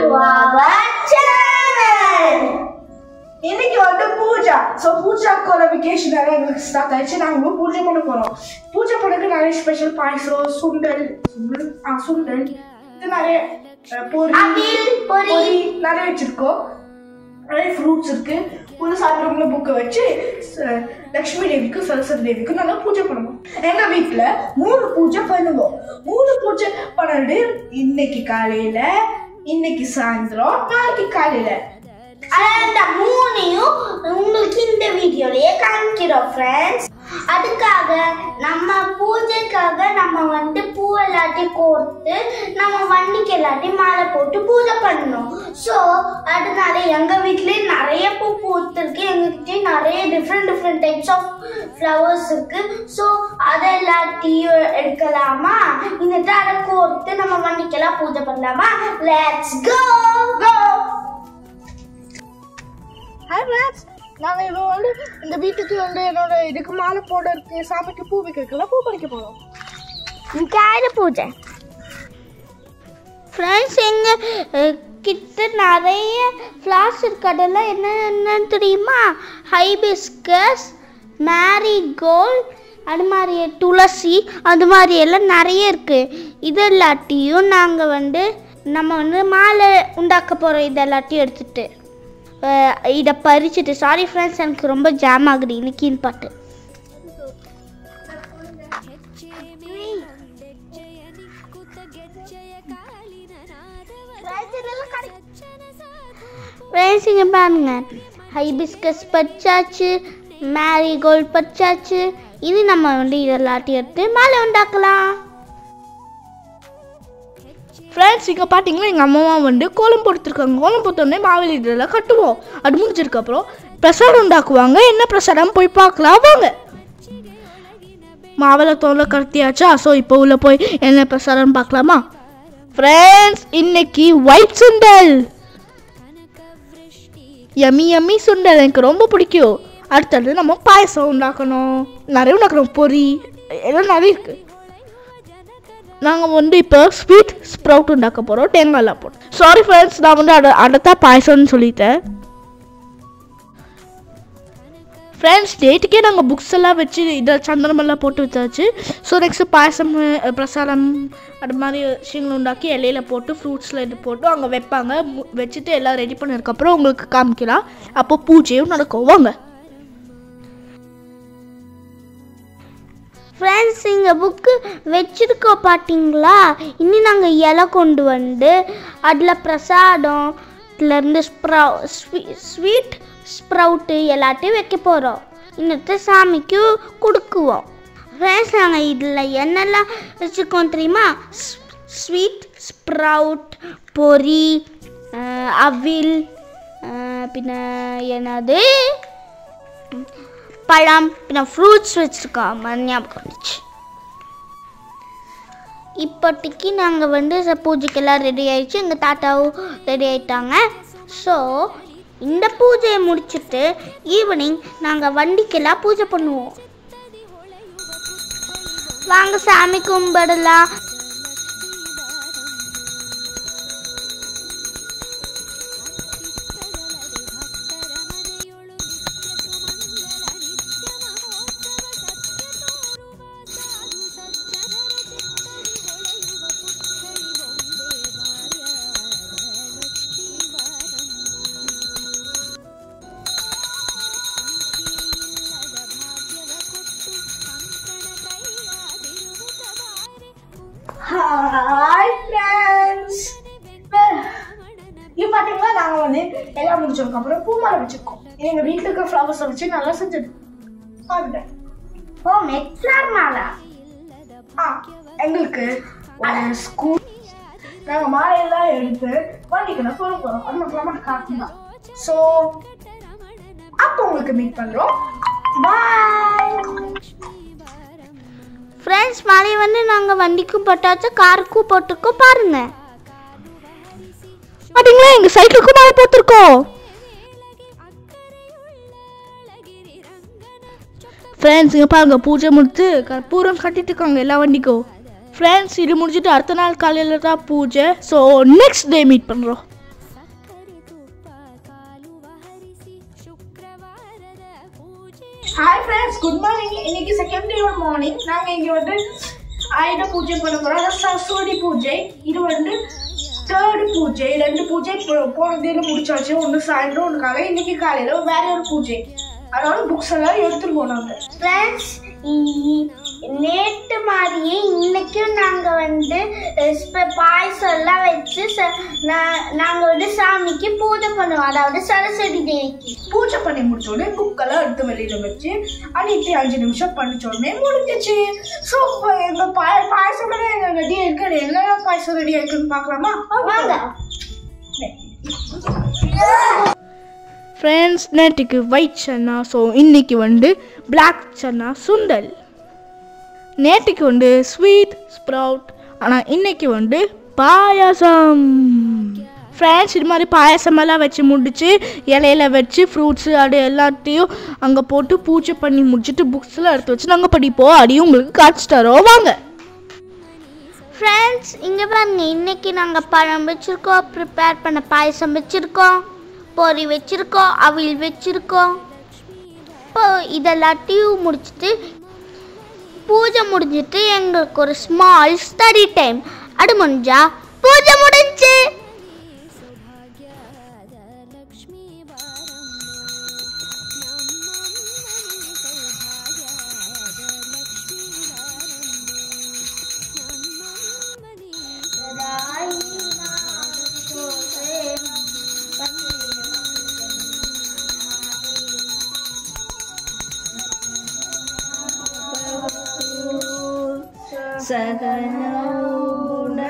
to our channel. இன்னைக்கு வந்து Pooja. So Pooja qualification எங்களுக்கு ஸ்டார்ட் ஆயிடுச்சு. நாங்கள் பூஜை பண்ண போகிறோம். பூஜை பண்ணக்கு நிறைய ஸ்பெஷல் பாயசம், சுண்டல் இது நிறைய பொரி நிறைய வச்சிருக்கோம். நிறைய ஃப்ரூட்ஸ் இருக்கு. உள்ள சாப்பிட்றவங்கள புக்கை வச்சு லக்ஷ்மி தேவிக்கும் சரஸ்வதி தேவிக்கும் நல்லா பூஜை பண்ணுவோம். எங்க வீட்டுல 3 பூஜை பண்ணுவோம். 3 பூஜை பண்ணிட்டு இன்னைக்கு காலையில, இன்னைக்கு சாயந்தரம், நாளைக்கு காலையில அந்த 3ஐயும் உங்களுக்கு இந்த வீடியோலயே காமிக்கிறோம் ஃப்ரெண்ட்ஸ். அதுக்காக நம்ம பூஜைக்காக நம்ம வந்து பூ எல்லாத்தையும் கோர்த்து நம்ம வண்டிக்கு எல்லாத்தையும் மாலை போட்டு பூஜை பண்ணணும். ஸோ அதனால எங்க வீட்லயே நிறைய பூ பூத்திருக்கு. எங்ககிட்ட நிறைய டிஃப்ரெண்ட் டைப்ஸ் ஆஃப் ஃப்ளவர்ஸ் இருக்கு. ஸோ அதை எல்லாத்தையும் எடுக்கலாமா? இன்னைக்கு அதை கோர்த்து நம்ம வண்டிக்கெல்லாம் பூஜை பண்ணலாமா? Let's go. ஹாய் ஃப்ரெண்ட்ஸ், நாங்கள் இப்போ வந்து இந்த வீட்டுக்கு வந்து என்னோட இதுக்கு மாலை போடுறதுக்கு, சாமிக்கு பூ வைக்கிறதுக்கெல்லாம் பூ பறிக்க போகிறோம். காய்கறி பூஜை ஃப்ரெண்ட்ஸ். எங்கள் கிட்ட நிறைய ஃப்ளார்ஸ் இருக்கிறதெல்லாம் என்னன்னு தெரியுமா? ஹைபிஸ்கஸ், மேரிகோல்ட், அது மாதிரி துளசி, அது மாதிரி எல்லாம் நிறைய இருக்குது. இது எல்லாத்தையும் நாங்கள் வந்து நம்ம வந்து மாலை உண்டாக்க போகிறோம். இது எல்லாத்தையும் எடுத்துகிட்டு இதை பறிச்சுட்டு. சாரி ஃப்ரெண்ட்ஸ், எனக்கு ரொம்ப ஜாம் ஆகுது இன்னைக்குன்னு பாட்டு. ஃப்ரெண்ட்ஸ் இங்கே பாருங்க, ஹைபிஸ்கஸ் பறிச்சாச்சு, மேரிகோல்ட் பறிச்சாச்சு. இது நம்ம வந்து இதெல்லாத்தையும் எடுத்து மாலை உண்டாக்கலாம். ஃப்ரெண்ட்ஸ் இங்கே பார்த்தீங்கன்னா எங்கள் அம்மாவா வந்து கோலம் போட்டுருக்காங்க. கோலம் போட்டோடனே மாவேலி இதெல்லாம் கட்டுவோம். அது முடிஞ்சதுக்கப்புறம் பிரசாதம் உண்டாக்குவாங்க. என்ன பிரசாதம் போய் பார்க்கலாம் வாங்க. மாவேல தோலை கட்டியாச்சா? ஸோ இப்போ உள்ள போய் என்ன பிரசாதம் பார்க்கலாமா? ஃப்ரெண்ட்ஸ் இன்னைக்கு ஒயிட் சுண்டல், யம்மி சுண்டல் எனக்கு ரொம்ப பிடிக்கும். அடுத்தது நம்ம பாயசம் உண்டாக்கணும். நிறைய உண்டாக்கணும். பொரி எல்லாம் நிறைய இருக்குது. நாங்கள் வந்து இப்போ ஸ்வீட் ஸ்ப்ரவுட் உண்டாக்க போகிறோம். தேங்காய்லாம் போட்டோம். சாரி ஃப்ரெண்ட்ஸ், நான் வந்து அடுத்த பாயசம்னு சொல்லிட்டேன். ஃப்ரெண்ட்ஸ் டேட்டுக்கே நாங்கள் புக்ஸ் எல்லாம் வச்சு இதை சந்தனமெல்லாம் போட்டு வச்சாச்சு. ஸோ நெக்ஸ்ட்டு பாயசம், பிரசாதம், அது மாதிரி விஷயங்கள் உண்டாக்கி இலையில போட்டு ஃப்ரூட்ஸில் இது போட்டு அங்கே வைப்பாங்க. வச்சுட்டு எல்லாம் ரெடி பண்ணதுக்கப்புறம் உங்களுக்கு காமிக்கலாம். அப்போ பூஜையும் நடக்கும் வாங்க. ஃப்ரெண்ட்ஸ் இங்கே புக்கு வச்சுருக்கோம் பார்த்தீங்களா? இனி நாங்கள் இலை கொண்டு வந்து அதில் பிரசாதம்லேருந்து ஸ்வீட் ஸ்ப்ரவுட்டு எல்லாத்தையும் வைக்க போகிறோம். இன்னத்தை சாமிக்கு கொடுக்குவோம். ஃப்ரெண்ட்ஸ் நாங்கள் இதில் என்னெல்லாம் வச்சுருக்கோம் தெரியுமா? ஸ்வீட் ஸ்ப்ரவுட், பொரி, அவில், பின்ன என்னது பழம், பின்ன ஃப்ரூட்ஸ் வச்சுருக்கோம். ஞாபகம் வந்துச்சு. இப்போதைக்கு நாங்கள் வந்து பூஜைக்கெல்லாம் ரெடி ஆகிடுச்சு. எங்கள் தாத்தாவும் ரெடி ஆகிட்டாங்க. ஸோ இந்த பூஜையை முடிச்சுட்டு ஈவினிங் நாங்கள் வண்டிக்கெல்லாம் பூஜை பண்ணுவோம். வாங்க சாமி கும்பிடலாம். ஹாய் ஃப்ரெண்ட்ஸ், இது பார்த்தீங்கன்னா நாங்கள் வந்து எல்லாம் முடிச்சதுக்கப்புறம் பூமாலை வச்சுருக்கோம். எங்கள் வீட்டில் இருக்க ஃப்ளவர்ஸை வச்சு நல்லா செஞ்சது பார்த்துட்டேன். ஃப்ளவர் மாலை எங்களுக்கு ஒரு ஸ்கூல் நாங்கள் மாலையெல்லாம் எடுத்து வண்டிக்கெல்லாம் போட போகிறோம். அது மட்டும் காட்டணும். ஸோ அப்போ உங்களுக்கு மீட் பண்ணுறோம். Bye friends. மாலை வந்து நாங்கள் வண்டிக்கும் போட்டாச்சு, காருக்கும் போட்டிருக்கோம். பாருங்க பார்த்தீங்களா, எங்கள் சைக்கிளுக்கும் மாலை போட்டிருக்கோம். ஃப்ரெண்ட்ஸ் இங்கே பாருங்க, பூஜை முடித்து பூரம் கட்டிட்டு இருக்காங்க எல்லா வண்டிக்கும். ஃப்ரெண்ட்ஸ் இது முடிஞ்சிட்டு அடுத்த நாள் காலையில் தான் பூஜை. ஸோ நெக்ஸ்ட் டே மீட் பண்ணுறோம். Hi friends, good morning. இன்னைக்கு செகண்ட் டே மார்னிங். நாங்கள் இங்கே வந்து ஆயுத பூஜை பண்ண போகிறோம். அதாவது சரஸ்வதி பூஜை. இது வந்து தேர்ட் பூஜை. 2 பூஜை போன தேதி முடிச்சாச்சு. ஒன்று சாயந்தரம், ஒன்று காலையில். இன்னைக்கு காலையில் வேற ஒரு பூஜை. அதோட புக்ஸ் எல்லாம் எடுத்துட்டு போனாங்க. ஃப்ரெண்ட்ஸ், நேற்று மாதிரியே இன்னைக்கும் நாங்கள் வந்து பாயசம் எல்லாம் வச்சு நாங்கள் வந்து சாமிக்கு பூஜை பண்ணுவோம். அதாவது சரஸ்வதி தேவிக்கு பூஜை பண்ணி முடிச்சோடனே புக்கெல்லாம் எடுத்து வெளியில வச்சு அன்னைக்கு 5 நிமிஷம் பண்ணிச்சோடனே முடிஞ்சிச்சு. ஸோ இந்த பாயசம் ரெடியா இருக்கு. என்ன பாயசம் ரெடியா இருக்குன்னு பார்க்கலாமா? வாங்க ஃப்ரெண்ட்ஸ், நேற்றுக்கு ஒயிட் சன்னா, ஸோ இன்னைக்கு வந்து பிளாக் சன்னா சுண்டல். நேற்றுக்கு வந்து ஸ்வீட் ஸ்ப்ரவுட், ஆனால் இன்னைக்கு வந்து பாயாசம். ஃப்ரெண்ட்ஸ், இது மாதிரி பாயாசமெல்லாம் வச்சு முடிச்சு இலையில வச்சு ஃப்ரூட்ஸு அது எல்லாத்தையும் அங்கே போட்டு பூஜை பண்ணி முடிச்சுட்டு புக்ஸ்லாம் எடுத்து வச்சு நாங்கள் படிப்போம். அதையும் உங்களுக்கு காட்சி தரோம். வாங்க ஃப்ரெண்ட்ஸ், இங்கே பாருங்க. இன்னைக்கு நாங்கள் பழம் வச்சுருக்கோம், ப்ரிப்பேர் பண்ண பாயசம் வச்சுருக்கோம், பொரி வச்சுருக்கோம், அவியல் வச்சுருக்கோம். இப்போ இதெல்லாத்தையும் முடிச்சுட்டு பூஜை முடிஞ்சிட்டு எங்களுக்கு ஒரு ஸ்மால் ஸ்டடி டைம். அது முடிஞ்சா பூஜை முடிஞ்சு.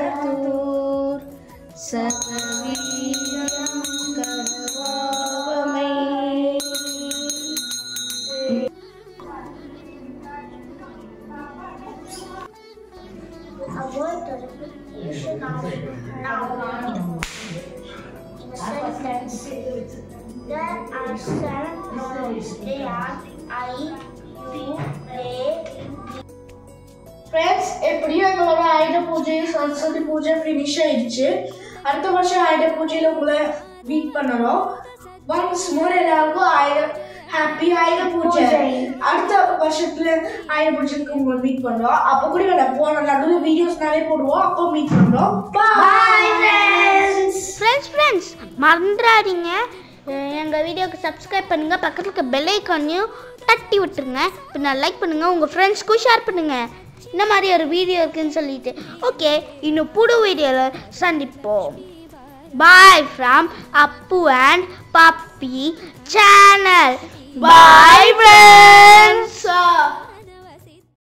சகனூர் சகவீரம் கருவாவமை. There are 7 words. They are I, U, A. Friends, எப்படியும் எங்களோட ஆயுத பூஜை சரஸ்வதி பூஜை ஃபினிஷ் ஆயிடுச்சு. அடுத்த வருஷம் ஆயுத பூஜையில் உங்களை மீட் பண்ணணும். ஒன்ஸ் மோர் எல்லாருக்கும் ஹாப்பி ஆயுத பூஜை. அடுத்த வருஷத்துல ஆயுத பூஜைக்கு உங்களை மீட் பண்ணுறோம். அப்போ கூட போன நடுவில் வீடியோஸ் நிறைய போடுவோம். அப்போ மீட் பண்ணுறோம். Bye friends. மறந்துடாதீங்க, எங்கள் வீடியோக்கு சப்ஸ்கிரைப் பண்ணுங்கள். பக்கத்தில் இருக்க பெல் ஐக்கானையும் தட்டி விட்டுருங்க. இப்போ லைக் பண்ணுங்கள், உங்கள் ஃப்ரெண்ட்ஸ்க்கும் ஷேர் பண்ணுங்கள். இந்த மாதிரி ஒரு வீடியோ இருக்குன்னு சொல்லிட்டு. ஓகே, இன்னும் புது வீடியோவில் சந்திப்போம். Bye from Appu and puppy channel.